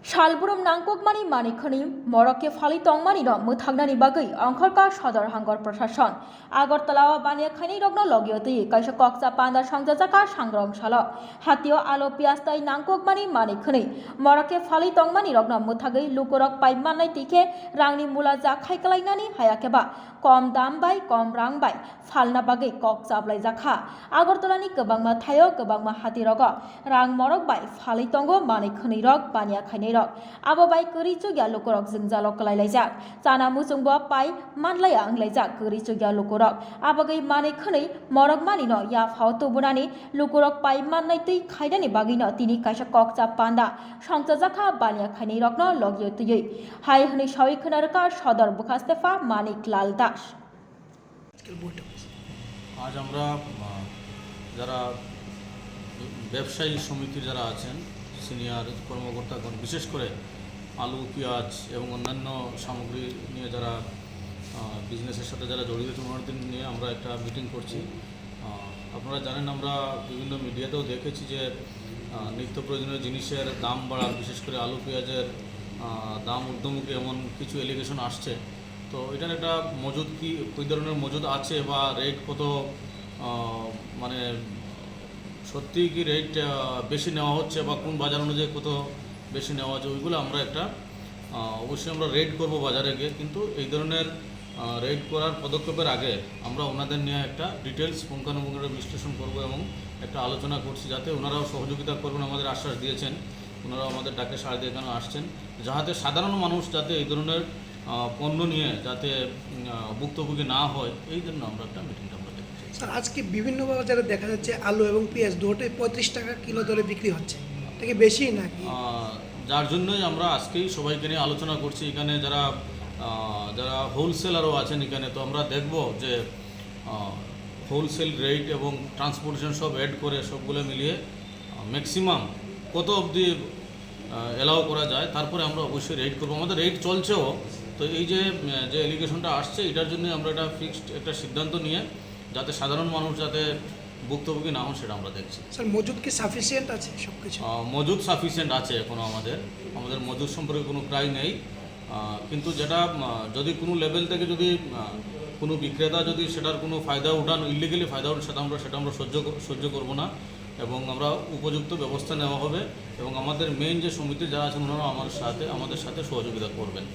Shalburum nangkokmani manikhani morake phali tongmani no muthagnani bagai angkharka sadar hangor prashashan agartala baniakhani rogno logioti kaisa koksa pandar sangjajaka sangromsala hatio alo piastai nangkokmani manikhani morake phali tongmani rogno muthagai lukorok paimannai tike rangni mula jakhai kalainani hayakeba kom dam bai kom rang bai phalna bagai kok chablai jakha agartalani kobangma thayo kobangma hati rogo rang morok bai phali tongo manikhani rog baniakhani abo bai kuri chugya lukorok jingjalo kalailajak chana musungbo pai manlaya anglajak kuri chugya lukorok abagai mane khani morok mani no ya phau tubunani lukorok pai mannai tei khaidani bagino tini kaisa kokcha panda songchajakha bania khani rokno logiotui hai hni sawi khonarka সদর বুখাস্তেফা মানিক লাল দাস। আজ আমরা যারা ব্যবসায়ী সমিতির যারা আছেন senior কর্মকর্তাগণ বিশেষ করে আলু পেঁয়াজ এবং অন্যান্য সামগ্রী নিয়ে যারা বিজনেসের সাথে যারা জড়িত ওনাদের নিয়ে আমরা একটা মিটিং করছি। আপনারা জানেন আমরা বিভিন্ন মিডিয়াতেও দেখেছি যে নিত্য প্রয়োজনীয় জিনিসের দাম বাড়া, বিশেষ করে আলু পেঁয়াজের দাম ঊর্ধ্বমুখী এমন কিছু এলিগেশন আসছে। তো এটার একটা মজুদ কি ওই ধরনের মজুদ আছে বা রেট কত, মানে সত্যি কি রেট বেশি নেওয়া হচ্ছে বা কোন বাজার অনুযায়ী কত বেশি নেওয়া হচ্ছে, ওইগুলো আমরা একটা অবশ্যই আমরা রেট করব বাজারে গিয়ে। কিন্তু এই ধরনের রেট করার পদক্ষেপের আগে আমরা ওনাদের নিয়ে একটা ডিটেলস পুঙ্খানুপুঙ্খভাবে বিশ্লেষণ করব এবং একটা আলোচনা করছি, যাতে ওনারাও সহযোগিতা করবেন। আমাদের আশ্বাস দিয়েছেন, ওনারাও আমাদের ডাকে সাড়া দিয়ে এখানে আসছেন, যাতে সাধারণ মানুষ যাতে এই ধরনের পণ্য নিয়ে যাতে ভুক্তভোগী না হয়, এই জন্য আমরা একটা মিটিংটা আমরা দেখছি। স্যার, আজকে বিভিন্ন বাজারে দেখা যাচ্ছে আলু এবং পেঁয়াজ দুটোই 35 টাকা কিলো দরে বিক্রি হচ্ছে, এটা কি বেশি নাকি? যার জন্যই আমরা আজকেই সবাইকে নিয়ে আলোচনা করছি। এখানে যারা যারা হোলসেলারও আছেন এখানে, তো আমরা দেখব যে হোলসেল রেট এবং ট্রান্সপোর্টেশন সব অ্যাড করে সবগুলো মিলিয়ে ম্যাক্সিমাম কত অবধি অ্যালাউ করা যায়, তারপরে আমরা অবশ্যই রেট করবো। আমাদের রেট চলছেও। তো এই যে এলিগেশনটা আসছে, এটার জন্য আমরা একটা ফিক্সড একটা সিদ্ধান্ত নিয়ে যাতে সাধারণ মানুষ যাতে ভুক্তভোগী না হন সেটা আমরা দেখছি। স্যার, মজুদ কি সাফিসিয়েন্ট আছে সব কিছু? মজুদ সাফিসিয়েন্ট আছে এখনও। আমাদের মজুদ সম্পর্কে কোনো ক্রাই নেই। কিন্তু যেটা যদি কোনো লেভেল থেকে যদি কোনো বিক্রেতা যদি সেটার কোনো ফায়দা উঠান, ইলিগালি ফায়দা উঠান, সেটা আমরা সহ্য করব না এবং আমরা উপযুক্ত ব্যবস্থা নেওয়া হবে। এবং আমাদের মেইন যে সমিতি যারা আছেন ওনারা আমাদের সাথে সহযোগিতা করবেন।